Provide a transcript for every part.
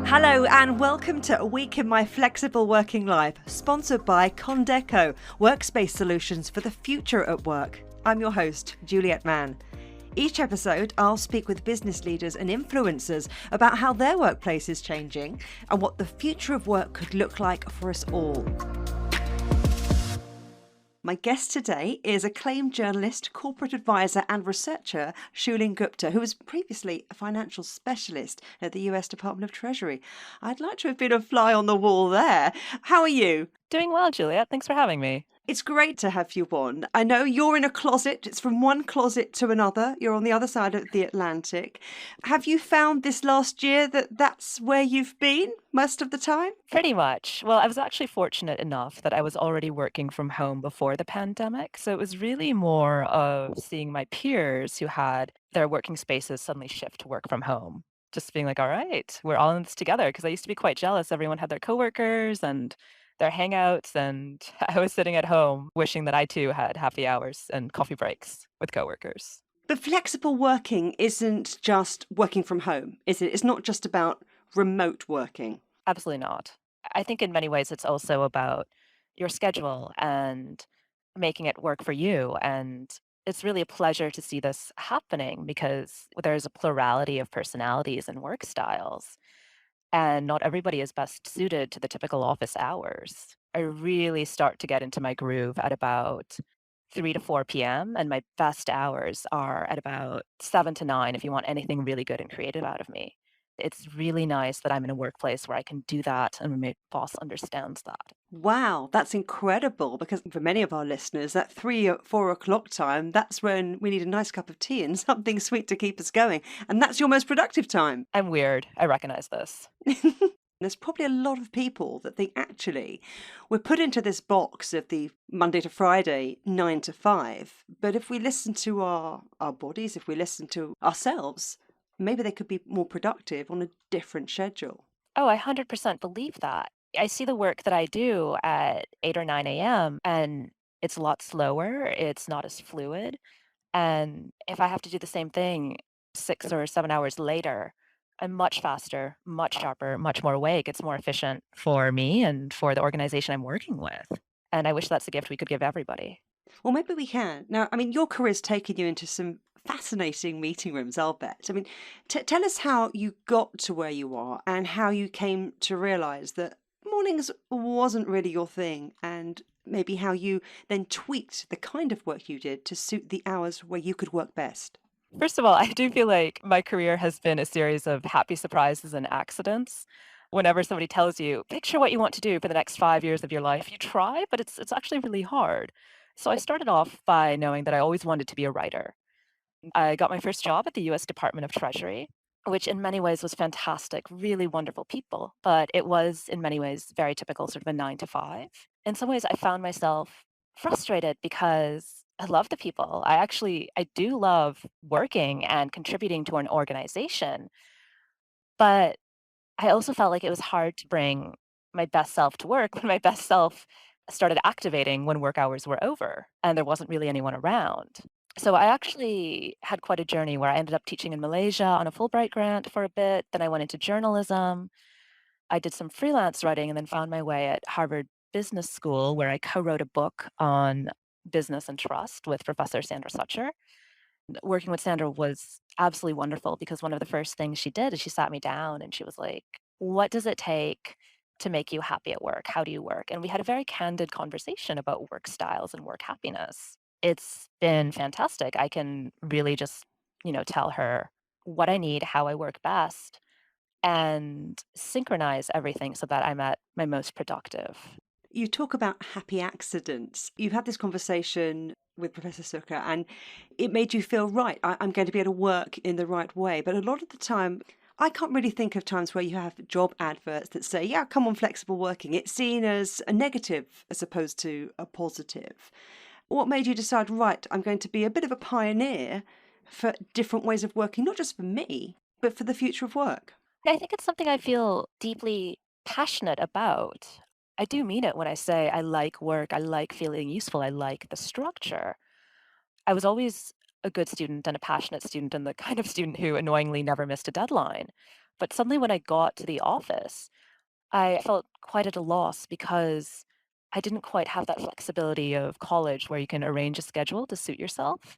Hello and welcome to A Week in My Flexible Working Life, sponsored by Condeco, workspace solutions for the future at work. I'm your host, Juliet Mann. Each episode, I'll speak with business leaders and influencers about how their workplace is changing and what the future of work could look like for us all. My guest today is acclaimed journalist, corporate advisor and researcher Shalene Gupta, who was previously a financial specialist at the US Department of Treasury. I'd like to have been a fly on the wall there. How are you? Doing well, Juliet. Thanks for having me. It's great to have you on. I know you're in a closet. It's from one closet to another. You're on the other side of the Atlantic. Have you found this last year that that's where you've been most of the time? Pretty much. Well, I was actually fortunate enough that I was already working from home before the pandemic. So it was really more of seeing my peers who had their working spaces suddenly shift to work from home. Just being like, all right, we're all in this together. Because I used to be quite jealous. Everyone had their coworkers and their hangouts. And I was sitting at home wishing that I too had happy hours and coffee breaks with coworkers. But flexible working isn't just working from home, is it? It's not just about remote working. Absolutely not. I think in many ways it's also about your schedule and making it work for you. And it's really a pleasure to see this happening because there's a plurality of personalities and work styles, and not everybody is best suited to the typical office hours. I really start to get into my groove at about 3 to 4 p.m., and my best hours are at about 7 to 9 if you want anything really good and creative out of me. It's really nice that I'm in a workplace where I can do that and my boss understands that. Wow, that's incredible because for many of our listeners, that 3 or 4 o'clock time, that's when we need a nice cup of tea and something sweet to keep us going. And that's your most productive time. I'm weird. I recognize this. There's probably a lot of people that think actually we're put into this box of the Monday to Friday, 9 to 5. But if we listen to our bodies, if we listen to ourselves, maybe they could be more productive on a different schedule. Oh, I 100% believe that. I see the work that I do at 8 or 9 a.m., and it's a lot slower. It's not as fluid. And if I have to do the same thing 6 or 7 hours later, I'm much faster, much sharper, much more awake. It's more efficient for me and for the organization I'm working with. And I wish that's a gift we could give everybody. Well, maybe we can. Now, I mean, your career's taken you into some fascinating meeting rooms, I'll bet. I mean, tell us how you got to where you are and how you came to realise that mornings wasn't really your thing, and maybe how you then tweaked the kind of work you did to suit the hours where you could work best. First of all, I do feel like my career has been a series of happy surprises and accidents. Whenever somebody tells you, picture what you want to do for the next 5 years of your life, you try, but it's actually really hard. So I started off by knowing that I always wanted to be a writer. I got my first job at the US Department of Treasury, which in many ways was fantastic, really wonderful people, but it was in many ways very typical, sort of a 9 to 5. In some ways, I found myself frustrated because I love the people. I do love working and contributing to an organization, but I also felt like it was hard to bring my best self to work when my best self started activating when work hours were over and there wasn't really anyone around. So I actually had quite a journey where I ended up teaching in Malaysia on a Fulbright grant for a bit. Then I went into journalism. I did some freelance writing and then found my way at Harvard Business School, where I co wrote a book on business and trust with Professor Sandra Sucher. Working with Sandra was absolutely wonderful because one of the first things she did is she sat me down and she was like, "What does it take to make you happy at work? How do you work?" And we had a very candid conversation about work styles and work happiness. It's been fantastic. I can really just, tell her what I need, how I work best, and synchronize everything so that I'm at my most productive. You talk about happy accidents. You've had this conversation with Professor Sukkar, and it made you feel right. I'm going to be able to work in the right way. But a lot of the time, I can't really think of times where you have job adverts that say, yeah, come on, flexible working. It's seen as a negative as opposed to a positive. What made you decide, right, I'm going to be a bit of a pioneer for different ways of working, not just for me, but for the future of work? I think it's something I feel deeply passionate about. I do mean it when I say I like work, I like feeling useful, I like the structure. I was always a good student and a passionate student and the kind of student who annoyingly never missed a deadline. But suddenly when I got to the office, I felt quite at a loss because I didn't quite have that flexibility of college where you can arrange a schedule to suit yourself.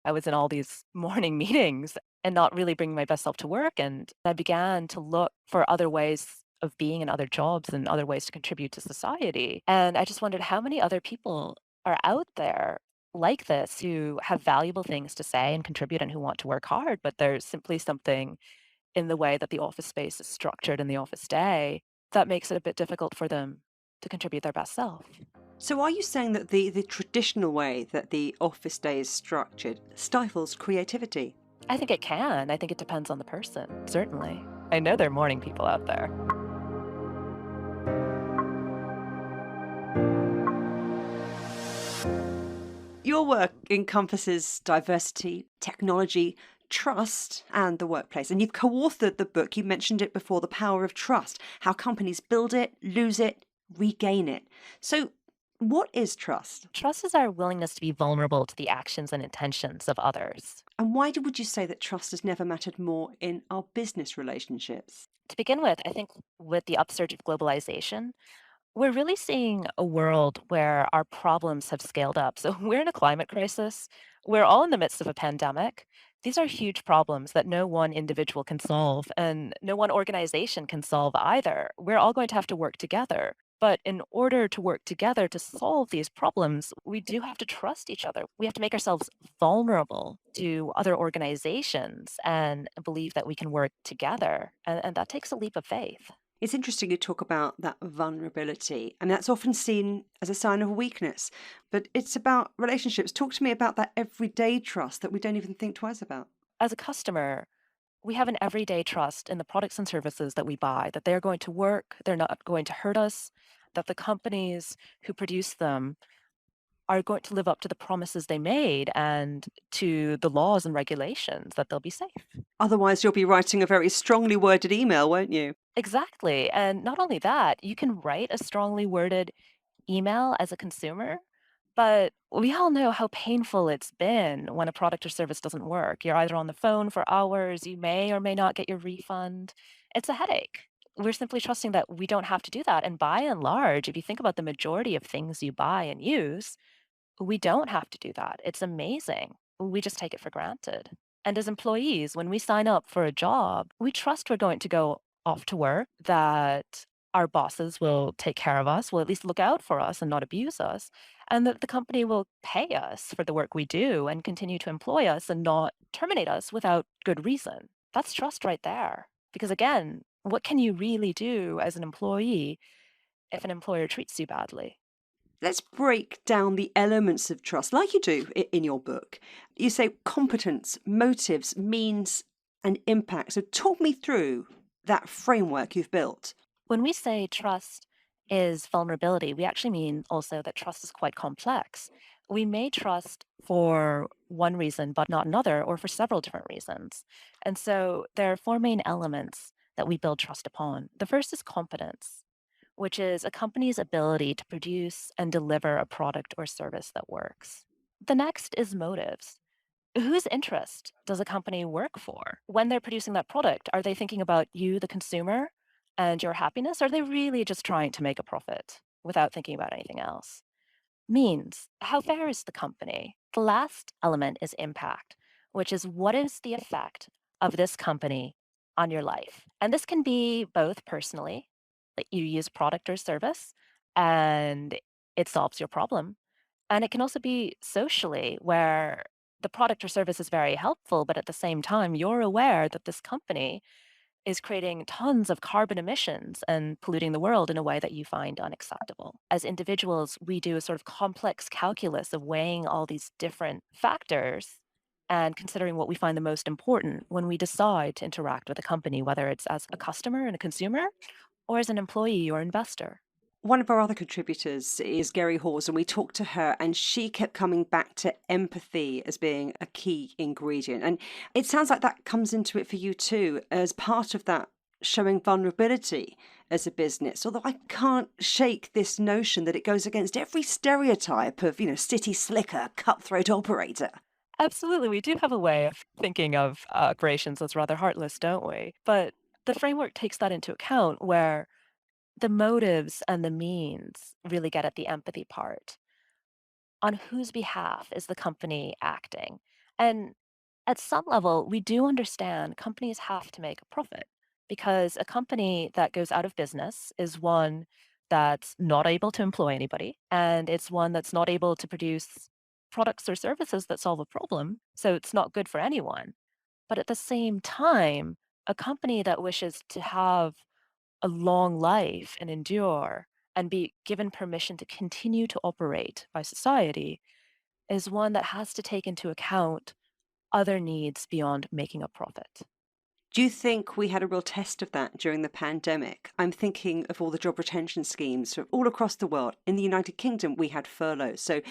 I was in all these morning meetings and not really bringing my best self to work. And I began to look for other ways of being in other jobs and other ways to contribute to society. And I just wondered how many other people are out there like this who have valuable things to say and contribute and who want to work hard, but there's simply something in the way that the office space is structured in the office day that makes it a bit difficult for them to contribute their best self. So are you saying that the traditional way that the office day is structured stifles creativity? I think it can. I think it depends on the person, certainly. I know there are morning people out there. Your work encompasses diversity, technology, trust, and the workplace. And you've co authored the book, you mentioned it before, The Power of Trust, how companies build it, lose it, regain it. So, what is trust? Trust is our willingness to be vulnerable to the actions and intentions of others. And why would you say that trust has never mattered more in our business relationships? To begin with, I think with the upsurge of globalization, we're really seeing a world where our problems have scaled up. So we're in a climate crisis. We're all in the midst of a pandemic. These are huge problems that no one individual can solve, and no one organization can solve either. We're all going to have to work together. But in order to work together to solve these problems, we do have to trust each other. We have to make ourselves vulnerable to other organizations and believe that we can work together. And that takes a leap of faith. It's interesting you talk about that vulnerability, and that's often seen as a sign of weakness, but it's about relationships. Talk to me about that everyday trust that we don't even think twice about. As a customer, we have an everyday trust in the products and services that we buy, that they're going to work, they're not going to hurt us, that the companies who produce them are going to live up to the promises they made and to the laws and regulations, that they'll be safe. Otherwise, you'll be writing a very strongly worded email, won't you? Exactly. And not only that, you can write a strongly worded email as a consumer, but we all know how painful it's been when a product or service doesn't work. You're either on the phone for hours, you may or may not get your refund. It's a headache. We're simply trusting that we don't have to do that. And by and large, if you think about the majority of things you buy and use, we don't have to do that. It's amazing. We just take it for granted. And as employees, when we sign up for a job, we trust we're going to go off to work, that our bosses will take care of us, will at least look out for us and not abuse us, and that the company will pay us for the work we do and continue to employ us and not terminate us without good reason. That's trust right there. Because again, what can you really do as an employee if an employer treats you badly? Let's break down the elements of trust, like you do in your book. You say competence, motives, means, and impact. So, talk me through that framework you've built. When we say trust is vulnerability, we actually mean also that trust is quite complex. We may trust for one reason, but not another, or for several different reasons. And so there are four main elements that we build trust upon. The first is competence, which is a company's ability to produce and deliver a product or service that works. The next is motives. Whose interest does a company work for? When they're producing that product, are they thinking about you, the consumer, and your happiness? Or are they really just trying to make a profit without thinking about anything else? Means, how fair is the company? The last element is impact, which is what is the effect of this company on your life? And this can be both personally, that you use a product or service and it solves your problem, and it can also be socially, where the product or service is very helpful, but at the same time, you're aware that this company is creating tons of carbon emissions and polluting the world in a way that you find unacceptable. As individuals, we do a sort of complex calculus of weighing all these different factors and considering what we find the most important when we decide to interact with a company, whether it's as a customer and a consumer or as an employee or investor. One of our other contributors is Gary Hawes, and we talked to her, and she kept coming back to empathy as being a key ingredient. And it sounds like that comes into it for you too, as part of that showing vulnerability as a business. Although I can't shake this notion that it goes against every stereotype of, city slicker, cutthroat operator. Absolutely. We do have a way of thinking of operations as rather heartless, don't we? But the framework takes that into account where the motives and the means really get at the empathy part. On whose behalf is the company acting? And at some level, we do understand companies have to make a profit because a company that goes out of business is one that's not able to employ anybody, and it's one that's not able to produce products or services that solve a problem. So it's not good for anyone. But at the same time, a company that wishes to have a long life and endure and be given permission to continue to operate by society is one that has to take into account other needs beyond making a profit. Do you think we had a real test of that during the pandemic? I'm thinking of all the job retention schemes from all across the world. In the United Kingdom, we had furlough. So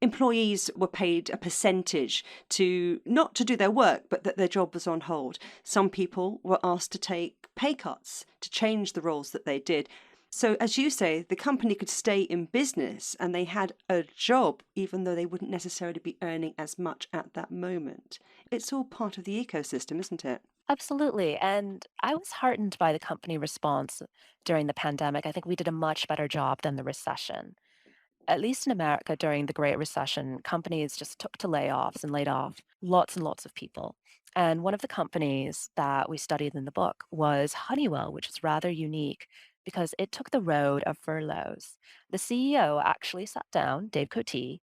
employees were paid a percentage to not to do their work, but that their job was on hold. Some people were asked to take pay cuts to change the roles that they did. So, as you say, the company could stay in business and they had a job, even though they wouldn't necessarily be earning as much at that moment. It's all part of the ecosystem, isn't it? Absolutely. And I was heartened by the company response during the pandemic. I think we did a much better job than the recession. At least in America during the Great Recession, companies just took to layoffs and laid off lots and lots of people. And one of the companies that we studied in the book was Honeywell, which is rather unique because it took the road of furloughs. The CEO actually sat down, Dave Cote,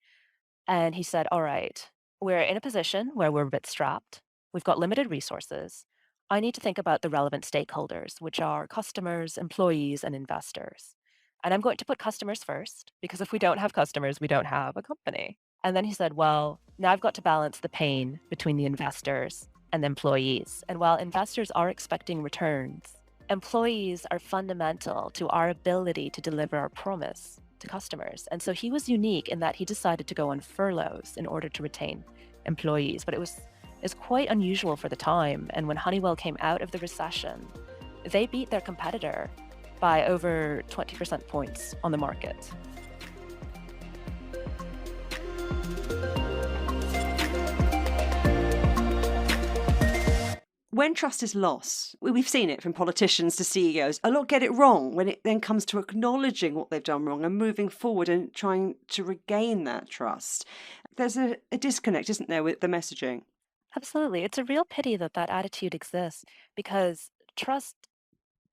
and he said, all right, we're in a position where we're a bit strapped. We've got limited resources. I need to think about the relevant stakeholders, which are customers, employees, and investors. And I'm going to put customers first because if we don't have customers, we don't have a company. And then he said, well, now I've got to balance the pain between the investors and the employees. And while investors are expecting returns, employees are fundamental to our ability to deliver our promise to customers. And so he was unique in that he decided to go on furloughs in order to retain employees. But it's quite unusual for the time. And when Honeywell came out of the recession, they beat their competitor by over 20% points on the market. When trust is lost, we've seen it from politicians to CEOs, a lot get it wrong when it then comes to acknowledging what they've done wrong and moving forward and trying to regain that trust. There's a disconnect, isn't there, with the messaging? Absolutely. It's a real pity that that attitude exists because trust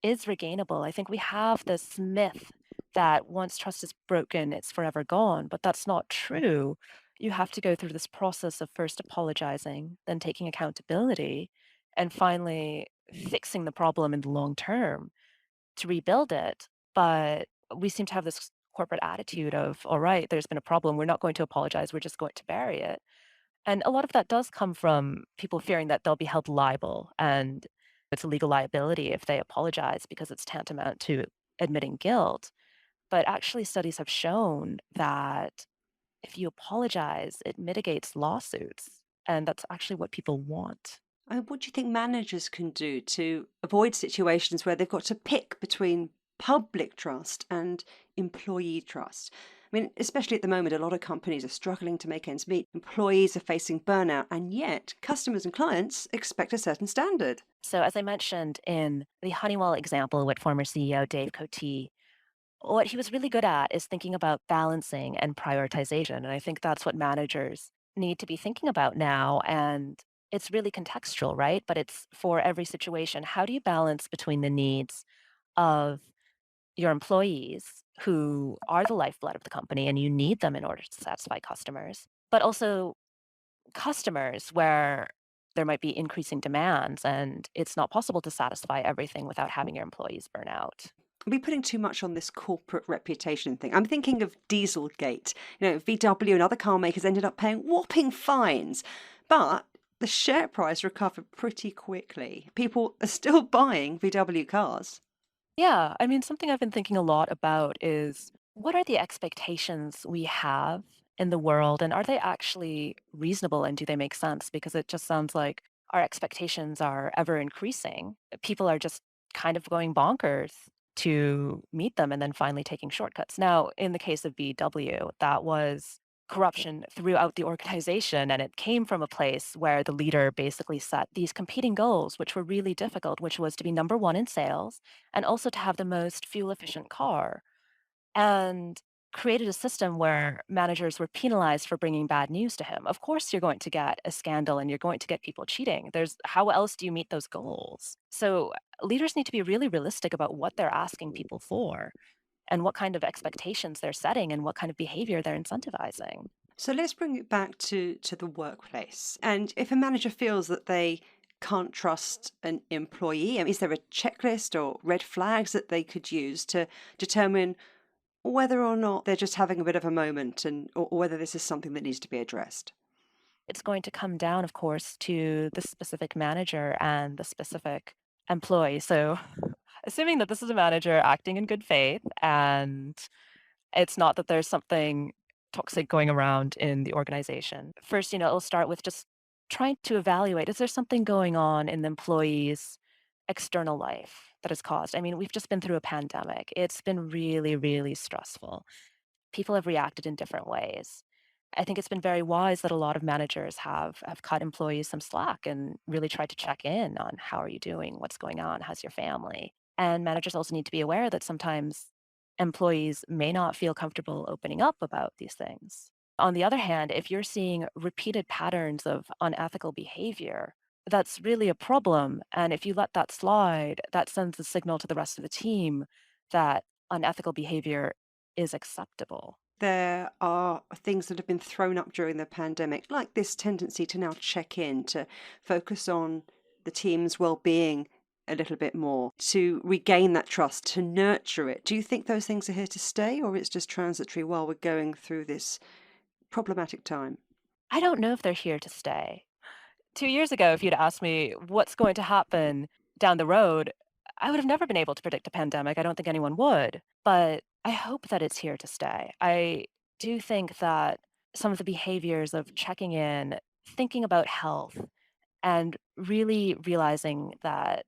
is regainable. I think we have this myth that once trust is broken, it's forever gone, but that's not true. You have to go through this process of first apologizing, then taking accountability, and finally fixing the problem in the long term to rebuild it. But we seem to have this corporate attitude of, all right, there's been a problem. We're not going to apologize. We're just going to bury it. And a lot of that does come from people fearing that they'll be held liable and it's a legal liability if they apologize because it's tantamount to admitting guilt. But actually, studies have shown that if you apologize, it mitigates lawsuits. And that's actually what people want. What do you think managers can do to avoid situations where they've got to pick between public trust and employee trust? I mean, especially at the moment, a lot of companies are struggling to make ends meet. Employees are facing burnout, and yet customers and clients expect a certain standard. So, as I mentioned in the Honeywell example with former CEO Dave Cote, what he was really good at is thinking about balancing and prioritization. And I think that's what managers need to be thinking about now. And it's really contextual, right? But it's for every situation. How do you balance between the needs of your employees, who are the lifeblood of the company, and you need them in order to satisfy customers, but also customers where there might be increasing demands and it's not possible to satisfy everything without having your employees burn out? Are we putting too much on this corporate reputation thing? I'm thinking of Dieselgate. VW and other car makers ended up paying whopping fines, but the share price recovered pretty quickly. People are still buying VW cars. Yeah, I mean, something I've been thinking a lot about is what are the expectations we have in the world, and are they actually reasonable and do they make sense? Because it just sounds like our expectations are ever increasing. People are just kind of going bonkers to meet them and then finally taking shortcuts. Now, in the case of VW, that was corruption throughout the organization. And it came from a place where the leader basically set these competing goals, which were really difficult, which was to be number one in sales and also to have the most fuel efficient car. And created a system where managers were penalized for bringing bad news to him. Of course, you're going to get a scandal and you're going to get people cheating. There's how else do you meet those goals? So leaders need to be really realistic about what they're asking people for and what kind of expectations they're setting and what kind of behavior they're incentivizing. So let's bring it back to the workplace. And if a manager feels that they can't trust an employee, I mean, is there a checklist or red flags that they could use to determine whether or not they're just having a bit of a moment and or whether this is something that needs to be addressed? It's going to come down, of course, to the specific manager and the specific employee. So, assuming that this is a manager acting in good faith and it's not that there's something toxic going around in the organization. First, it'll start with just trying to evaluate, is there something going on in the employee's external life that has caused? I mean, we've just been through a pandemic. It's been really, really stressful. People have reacted in different ways. I think it's been very wise that a lot of managers have cut employees some slack and really tried to check in on how are you doing, what's going on, how's your family. And managers also need to be aware that sometimes employees may not feel comfortable opening up about these things. On the other hand, if you're seeing repeated patterns of unethical behavior, that's really a problem. And if you let that slide, that sends a signal to the rest of the team that unethical behavior is acceptable. There are things that have been thrown up during the pandemic, like this tendency to now check in, to focus on the team's well-being a little bit more, to regain that trust, to nurture it. Do you think those things are here to stay, or it's just transitory while we're going through this problematic time? I don't know if they're here to stay. 2 years ago, if you'd asked me what's going to happen down the road, I would have never been able to predict a pandemic. I don't think anyone would. But I hope that it's here to stay. I do think that some of the behaviors of checking in, thinking about health, and really realizing that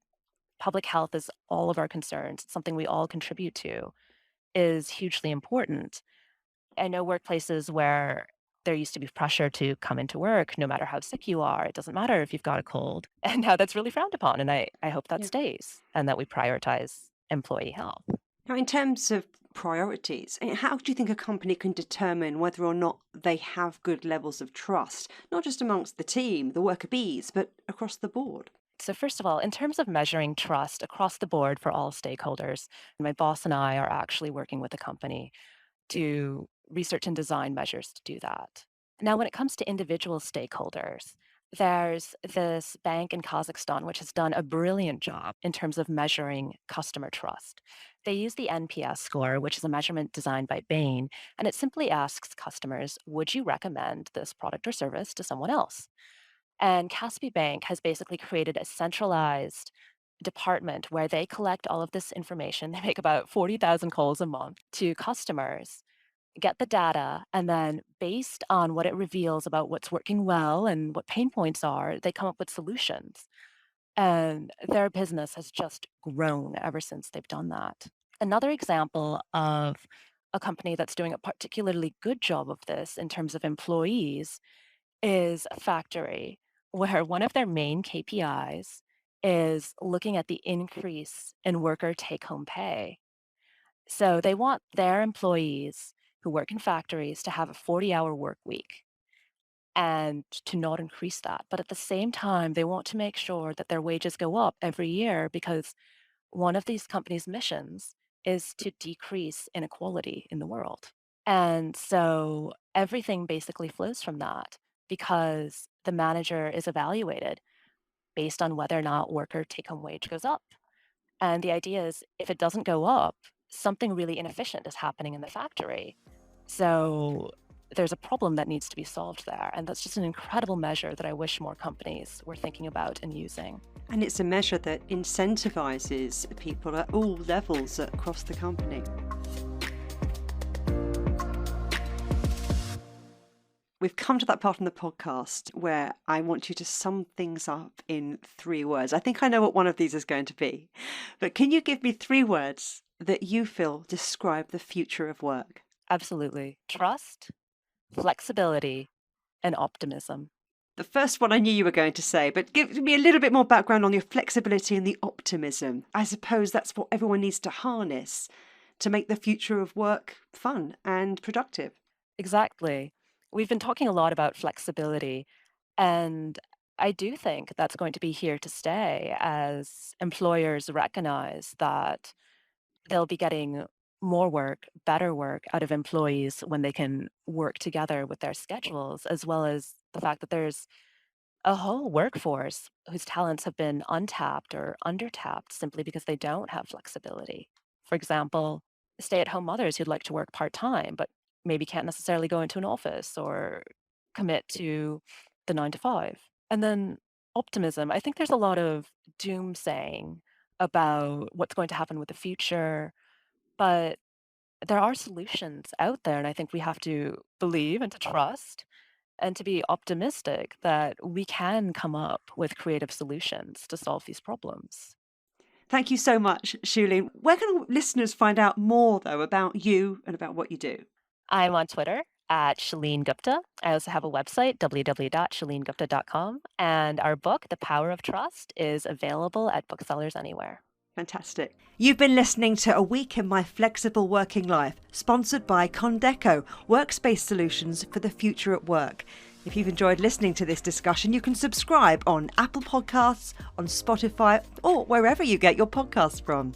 public health is all of our concerns, it's something we all contribute to, is hugely important. I know workplaces where there used to be pressure to come into work no matter how sick you are. It doesn't matter if you've got a cold. And now that's really frowned upon. And I hope that Yeah. stays and that we prioritize employee health. Now, in terms of priorities, how do you think a company can determine whether or not they have good levels of trust, not just amongst the team, the worker bees, but across the board? So, first of all, in terms of measuring trust across the board for all stakeholders, my boss and I are actually working with the company to research and design measures to do that. Now, when it comes to individual stakeholders, there's this bank in Kazakhstan which has done a brilliant job in terms of measuring customer trust. They use the NPS score, which is a measurement designed by Bain, and it simply asks customers, would you recommend this product or service to someone else? And Caspi Bank has basically created a centralized department where they collect all of this information. They make about 40,000 calls a month to customers, get the data, and then based on what it reveals about what's working well and what pain points are, they come up with solutions. And their business has just grown ever since they've done that. Another example of a company that's doing a particularly good job of this in terms of employees is a factory where one of their main KPIs is looking at the increase in worker take home pay. So they want their employees who work in factories to have a 40-hour work week and to not increase that. But at the same time, they want to make sure that their wages go up every year because one of these companies' missions is to decrease inequality in the world. And so everything basically flows from that because the manager is evaluated based on whether or not worker take home wage goes up. And the idea is if it doesn't go up, something really inefficient is happening in the factory. So there's a problem that needs to be solved there. And that's just an incredible measure that I wish more companies were thinking about and using. And it's a measure that incentivizes people at all levels across the company. We've come to that part in the podcast where I want you to sum things up in 3 words. I think I know what one of these is going to be, but can you give me 3 words that you feel describe the future of work? Absolutely. Trust, flexibility, and optimism. The first one I knew you were going to say, but give me a little bit more background on your flexibility and the optimism. I suppose that's what everyone needs to harness to make the future of work fun and productive. Exactly. We've been talking a lot about flexibility, and I do think that's going to be here to stay as employers recognize that they'll be getting more work, better work out of employees when they can work together with their schedules, as well as the fact that there's a whole workforce whose talents have been untapped or undertapped simply because they don't have flexibility. For example, stay at home mothers who'd like to work part time, but maybe can't necessarily go into an office or commit to the 9 to 5. And then optimism. I think there's a lot of doomsaying about what's going to happen with the future, but there are solutions out there. And I think we have to believe and to trust and to be optimistic that we can come up with creative solutions to solve these problems. Thank you so much, Shalene. Where can listeners find out more, though, about you and about what you do? I'm on Twitter at Shalene Gupta. I also have a website, www.shalenegupta.com. And our book, The Power of Trust, is available at booksellers anywhere. Fantastic. You've been listening to A Week in My Flexible Working Life, sponsored by Condeco, workspace solutions for the future at work. If you've enjoyed listening to this discussion, you can subscribe on Apple Podcasts, on Spotify, or wherever you get your podcasts from.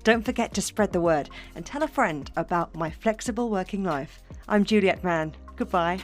Don't forget to spread the word and tell a friend about My Flexible Working Life. I'm Juliet Mann. Goodbye.